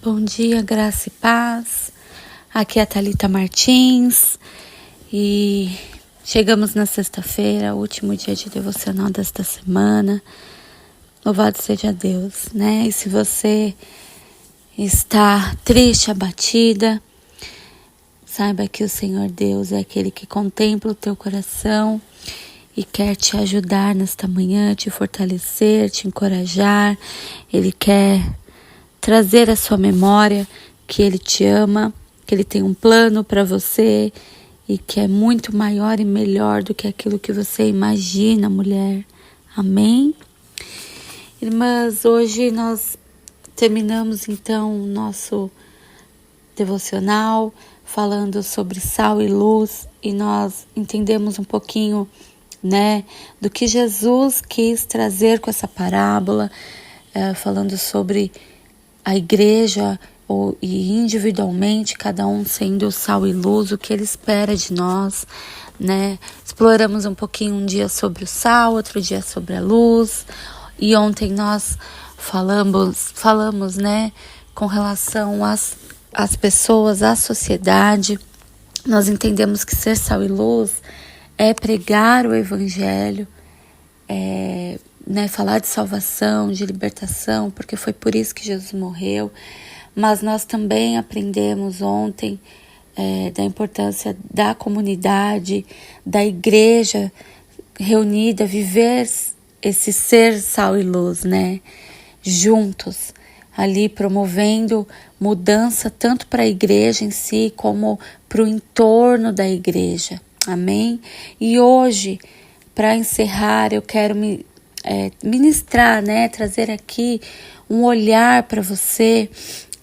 Bom dia, graça e paz. Aqui é a Thalita Martins e chegamos na sexta-feira, último dia de devocional desta semana. Louvado seja Deus, né? E se você está triste, abatida, saiba que o Senhor Deus é aquele que contempla o teu coração e quer te ajudar nesta manhã, te fortalecer, te encorajar. Ele quer trazer à sua memória que Ele te ama, que Ele tem um plano para você e que é muito maior e melhor do que aquilo que você imagina, mulher. Amém? Irmãs, hoje nós terminamos então o nosso devocional falando sobre sal e luz e nós entendemos um pouquinho, né, do que Jesus quis trazer com essa parábola, falando sobre a igreja e individualmente, cada um sendo sal e luz, o que Ele espera de nós, né? Exploramos um pouquinho um dia sobre o sal, outro dia sobre a luz, e ontem nós falamos, né, com relação às pessoas, à sociedade. Nós entendemos que ser sal e luz é pregar o evangelho, né, falar de salvação, de libertação, porque foi por isso que Jesus morreu. Mas nós também aprendemos ontem da importância da comunidade, da igreja reunida, viver esse ser sal e luz, né, juntos, ali promovendo mudança tanto para a igreja em si, como para o entorno da igreja. Amém? E hoje, para encerrar, eu quero ministrar, né, trazer aqui um olhar para você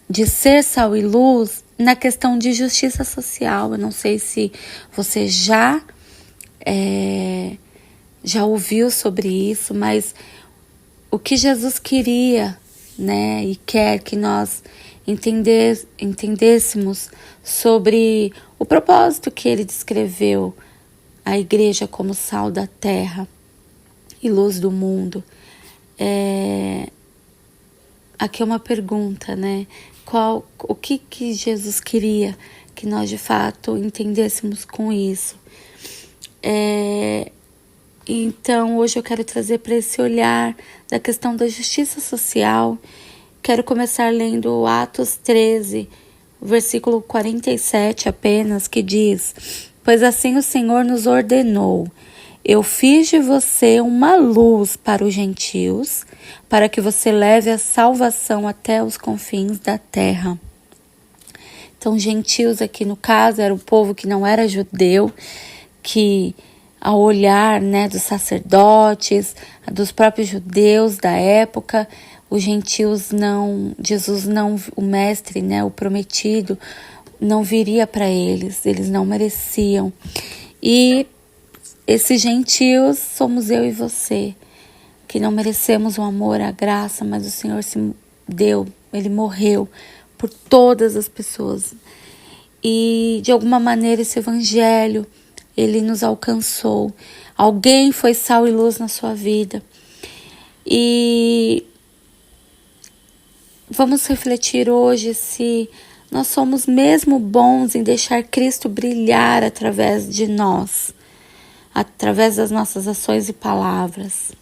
de ser sal e luz na questão de justiça social. Eu não sei se você já ouviu sobre isso, mas o que Jesus queria, né, e quer que nós entendêssemos sobre o propósito que Ele descreveu a igreja como sal da terra e luz do mundo. Aqui é uma pergunta, né? O que Jesus queria que nós de fato entendêssemos com isso? Então hoje eu quero trazer para esse olhar da questão da justiça social. Quero começar lendo Atos 13, versículo 47 apenas, que diz: pois assim o Senhor nos ordenou: eu fiz de você uma luz para os gentios, para que você leve a salvação até os confins da terra. Então, gentios aqui no caso era um povo que não era judeu, que ao olhar, né, dos sacerdotes, dos próprios judeus da época, os gentios Jesus não, o mestre, né, o prometido, não viria para eles não mereciam. E esses gentios somos eu e você, que não merecemos o amor, a graça, mas o Senhor se deu, Ele morreu por todas as pessoas. E de alguma maneira esse evangelho, ele nos alcançou. Alguém foi sal e luz na sua vida. E vamos refletir hoje se nós somos mesmo bons em deixar Cristo brilhar através de nós, através das nossas ações e palavras.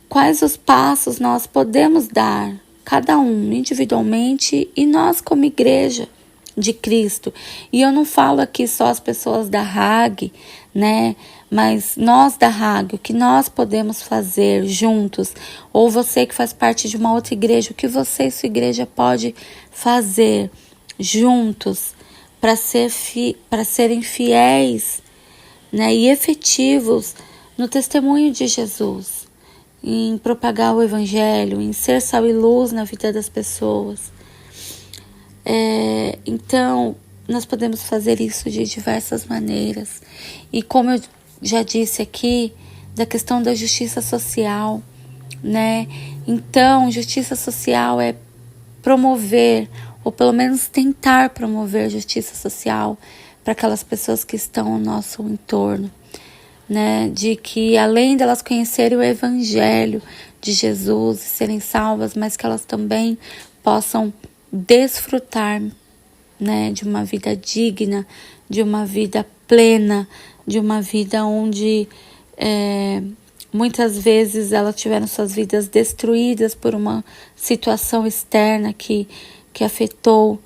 Quais os passos nós podemos dar, cada um individualmente e nós como igreja de Cristo? E eu não falo aqui só as pessoas da RAG, né? Mas nós da RAG, o que nós podemos fazer juntos? Ou você que faz parte de uma outra igreja, o que você e sua igreja pode fazer juntos para serem fiéis, né, e efetivos no testemunho de Jesus, em propagar o evangelho, em ser sal e luz na vida das pessoas. Então, nós podemos fazer isso de diversas maneiras. E como eu já disse aqui, da questão da justiça social, né? Então, justiça social é promover, ou pelo menos tentar promover justiça social para aquelas pessoas que estão ao nosso entorno, né? De que além delas conhecerem o evangelho de Jesus e serem salvas, mas que elas também possam desfrutar, né, de uma vida digna, de uma vida plena, de uma vida onde muitas vezes elas tiveram suas vidas destruídas por uma situação externa que afetou,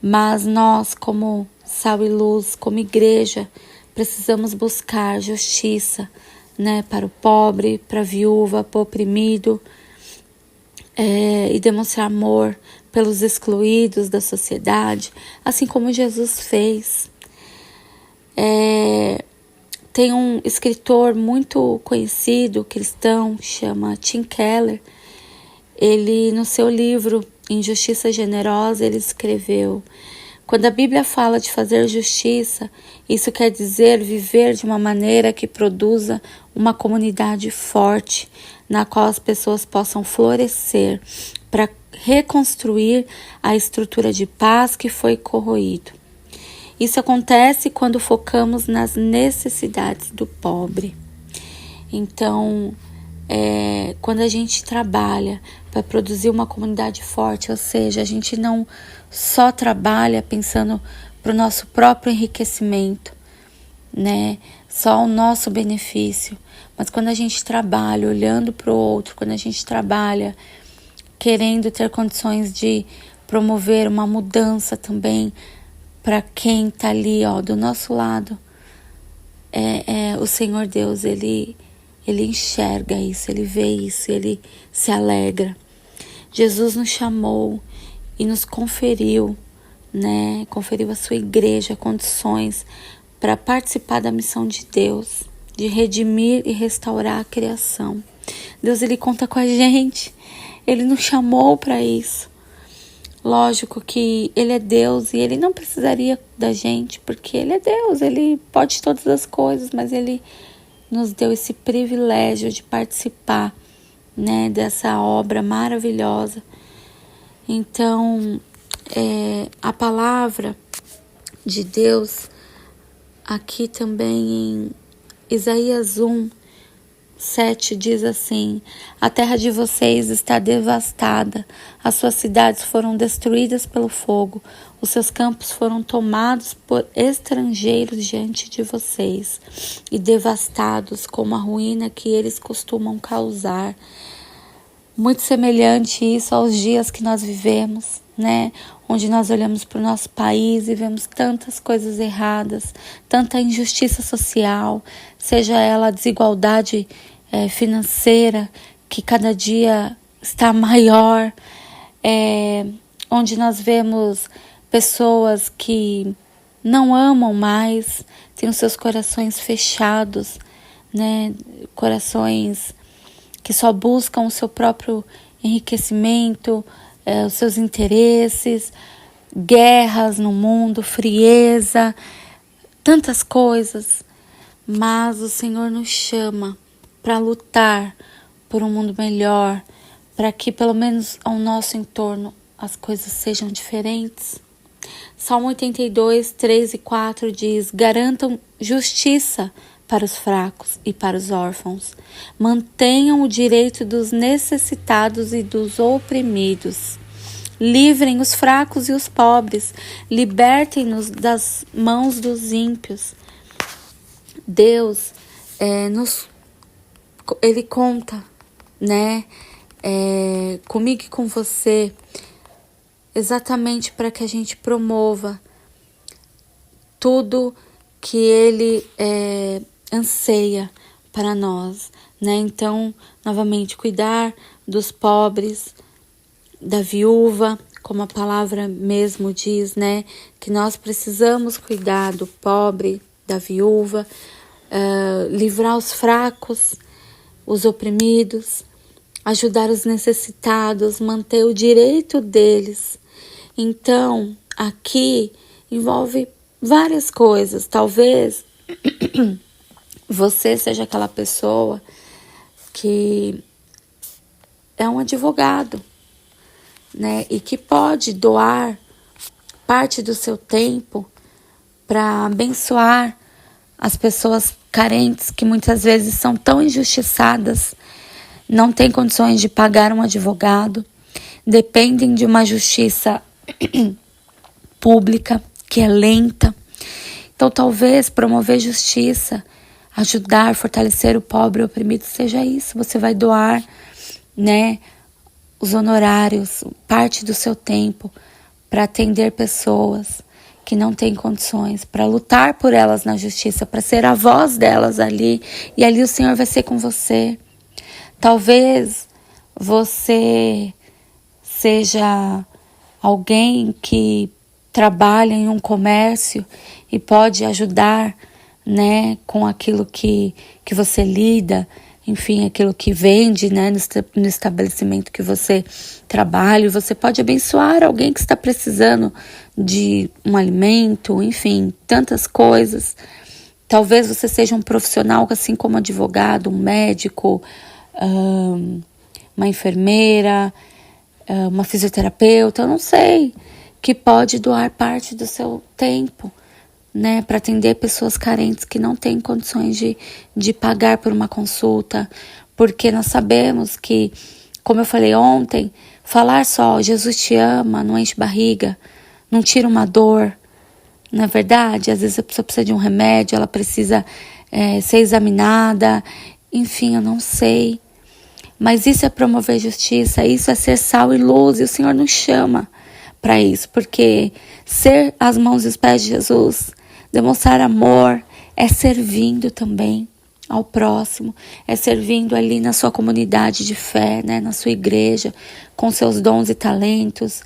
mas nós, como sal e luz, como igreja, precisamos buscar justiça, né, para o pobre, para a viúva, para o oprimido, e demonstrar amor pelos excluídos da sociedade, assim como Jesus fez. Tem um escritor muito conhecido, cristão, chama Tim Keller. Ele, no seu livro Injustiça Generosa, ele escreveu: quando a Bíblia fala de fazer justiça, isso quer dizer viver de uma maneira que produza uma comunidade forte, na qual as pessoas possam florescer para reconstruir a estrutura de paz que foi corroído. Isso acontece quando focamos nas necessidades do pobre. Então, quando a gente trabalha para produzir uma comunidade forte, ou seja, a gente não só trabalha pensando para o nosso próprio enriquecimento, né? Só o nosso benefício, mas quando a gente trabalha olhando para o outro, quando a gente trabalha querendo ter condições de promover uma mudança também para quem está ali, do nosso lado, o Senhor Deus, Ele enxerga isso, Ele vê isso, Ele se alegra. Jesus nos chamou e nos conferiu, né? Conferiu à sua igreja condições para participar da missão de Deus, de redimir e restaurar a criação. Deus, Ele conta com a gente, Ele nos chamou para isso. Lógico que Ele é Deus e Ele não precisaria da gente, porque Ele é Deus, Ele pode todas as coisas, mas Ele nos deu esse privilégio de participar, né, dessa obra maravilhosa. Então, a palavra de Deus, aqui também em Isaías 1:7 diz assim: a terra de vocês está devastada, as suas cidades foram destruídas pelo fogo, os seus campos foram tomados por estrangeiros diante de vocês e devastados como a ruína que eles costumam causar. Muito semelhante isso aos dias que nós vivemos, né? Onde nós olhamos para o nosso país e vemos tantas coisas erradas, tanta injustiça social, seja ela a desigualdade financeira, que cada dia está maior, onde nós vemos pessoas que não amam mais, têm os seus corações fechados, né? Corações que só buscam o seu próprio enriquecimento, os seus interesses, guerras no mundo, frieza, tantas coisas. Mas o Senhor nos chama para lutar por um mundo melhor, para que pelo menos ao nosso entorno as coisas sejam diferentes. Salmo 82, 3 e 4 diz: garantam justiça para os fracos e para os órfãos. Mantenham o direito dos necessitados e dos oprimidos. Livrem os fracos e os pobres. Libertem-nos das mãos dos ímpios. Deus, Ele conta, né, comigo e com você, exatamente para que a gente promova tudo que Ele anseia para nós, né? Então, novamente, cuidar dos pobres, da viúva, como a palavra mesmo diz, né? Que nós precisamos cuidar do pobre, da viúva, livrar os fracos, os oprimidos, ajudar os necessitados, manter o direito deles. Então, aqui envolve várias coisas. Talvez você seja aquela pessoa que é um advogado, né? E que pode doar parte do seu tempo para abençoar as pessoas carentes que muitas vezes são tão injustiçadas, não têm condições de pagar um advogado, dependem de uma justiça pública, que é lenta. Então talvez promover justiça, ajudar, fortalecer o pobre e o oprimido seja isso. Você vai doar, né, os honorários, parte do seu tempo para atender pessoas que não têm condições, para lutar por elas na justiça, para ser a voz delas ali, e ali o Senhor vai ser com você. Talvez você seja alguém que trabalha em um comércio e pode ajudar, né, com aquilo que você lida, enfim, aquilo que vende, né, no estabelecimento que você trabalha. Você pode abençoar alguém que está precisando de um alimento, enfim, tantas coisas. Talvez você seja um profissional, assim como advogado, um médico, uma enfermeira, uma fisioterapeuta, eu não sei, que pode doar parte do seu tempo, né, para atender pessoas carentes que não têm condições de pagar por uma consulta, porque nós sabemos que, como eu falei ontem, falar só Jesus te ama não enche barriga, não tira uma dor, não é verdade? Às vezes a pessoa precisa de um remédio, ela precisa ser examinada, enfim, eu não sei, mas isso é promover justiça, isso é ser sal e luz, e o Senhor nos chama para isso, porque ser as mãos e os pés de Jesus, demonstrar amor, é servindo também ao próximo, é servindo ali na sua comunidade de fé, né, na sua igreja, com seus dons e talentos.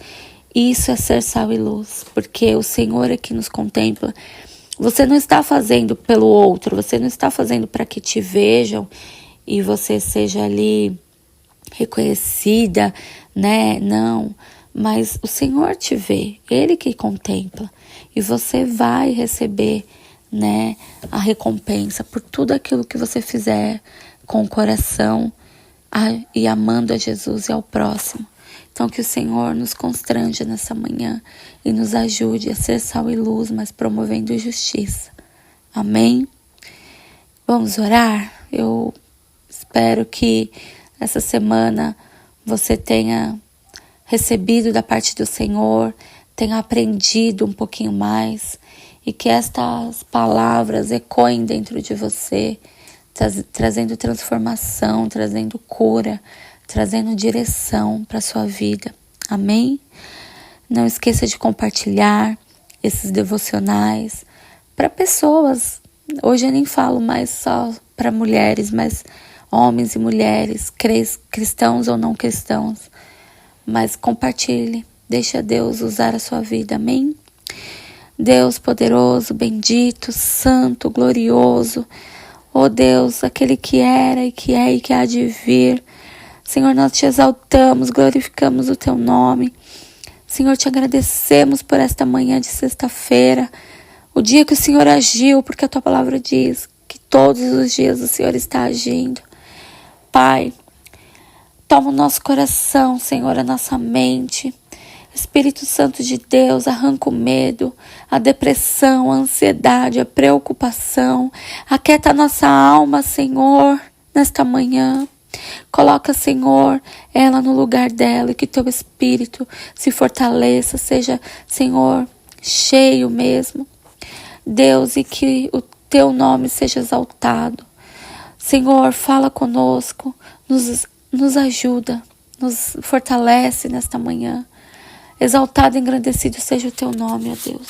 Isso é ser sal e luz, porque o Senhor é que nos contempla. Você não está fazendo pelo outro, você não está fazendo para que te vejam e você seja ali reconhecida, né? Não, mas o Senhor te vê, Ele que contempla, e você vai receber, né, a recompensa por tudo aquilo que você fizer com o coração e amando a Jesus e ao próximo. Então que o Senhor nos constranja nessa manhã e nos ajude a ser sal e luz, mas promovendo justiça. Amém? Vamos orar? Eu espero que essa semana você tenha recebido da parte do Senhor, tenha aprendido um pouquinho mais e que estas palavras ecoem dentro de você, trazendo transformação, trazendo cura, trazendo direção para a sua vida. Amém? Não esqueça de compartilhar esses devocionais para pessoas. Hoje eu nem falo mais só para mulheres, mas homens e mulheres, cristãos ou não cristãos. Mas compartilhe, deixa Deus usar a sua vida, amém? Deus poderoso, bendito, santo, glorioso, ó Deus, aquele que era e que é e que há de vir. Senhor, nós te exaltamos, glorificamos o teu nome. Senhor, te agradecemos por esta manhã de sexta-feira, o dia que o Senhor agiu, porque a tua palavra diz que todos os dias o Senhor está agindo. Pai, toma o nosso coração, Senhor, a nossa mente. Espírito Santo de Deus, arranca o medo, a depressão, a ansiedade, a preocupação. Aquieta a nossa alma, Senhor, nesta manhã. Coloca, Senhor, ela no lugar dela e que teu Espírito se fortaleça, seja, Senhor, cheio mesmo. Deus, e que o teu nome seja exaltado. Senhor, fala conosco, nos ajuda, nos fortalece nesta manhã. Exaltado e engrandecido seja o teu nome, ó Deus.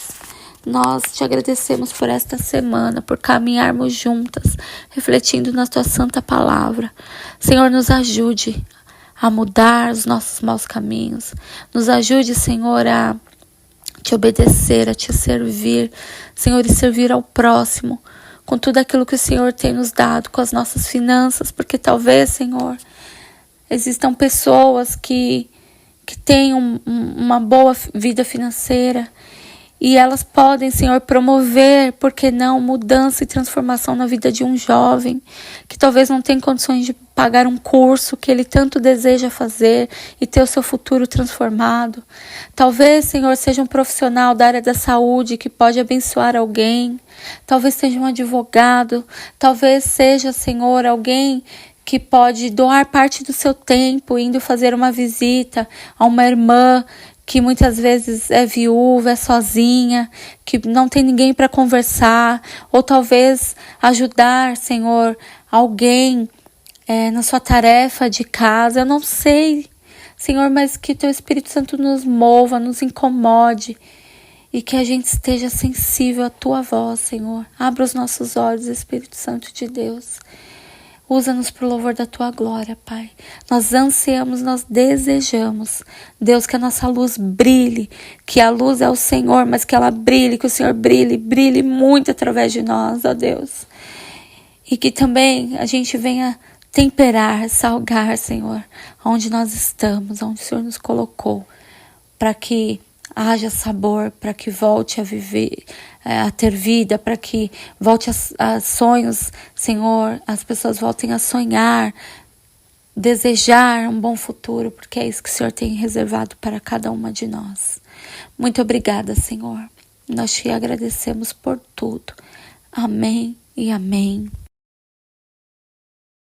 Nós te agradecemos por esta semana, por caminharmos juntas, refletindo na tua santa palavra. Senhor, nos ajude a mudar os nossos maus caminhos. Nos ajude, Senhor, a te obedecer, a te servir, Senhor, e servir ao próximo, com tudo aquilo que o Senhor tem nos dado, com as nossas finanças, porque talvez, Senhor, existam pessoas que têm uma boa vida financeira e elas podem, Senhor, promover, por que não, mudança e transformação na vida de um jovem que talvez não tenha condições de pagar um curso que ele tanto deseja fazer e ter o seu futuro transformado. Talvez, Senhor, seja um profissional da área da saúde que pode abençoar alguém. Talvez seja um advogado. Talvez seja, Senhor, alguém que pode doar parte do seu tempo indo fazer uma visita a uma irmã que muitas vezes é viúva, é sozinha, que não tem ninguém para conversar, ou talvez ajudar, Senhor, alguém na sua tarefa de casa, eu não sei, Senhor, mas que Teu Espírito Santo nos mova, nos incomode, e que a gente esteja sensível à Tua voz, Senhor. Abra os nossos olhos, Espírito Santo de Deus. Usa-nos para o louvor da Tua glória, Pai. Nós ansiamos, nós desejamos, Deus, que a nossa luz brilhe, que a luz é o Senhor, mas que ela brilhe, que o Senhor brilhe muito através de nós, ó Deus. E que também a gente venha temperar, salgar, Senhor, onde nós estamos, onde o Senhor nos colocou, para que haja sabor, para que volte a viver, a ter vida, para que volte a sonhos, Senhor, as pessoas voltem a sonhar, desejar um bom futuro, porque é isso que o Senhor tem reservado para cada uma de nós. Muito obrigada, Senhor. Nós te agradecemos por tudo. Amém e amém.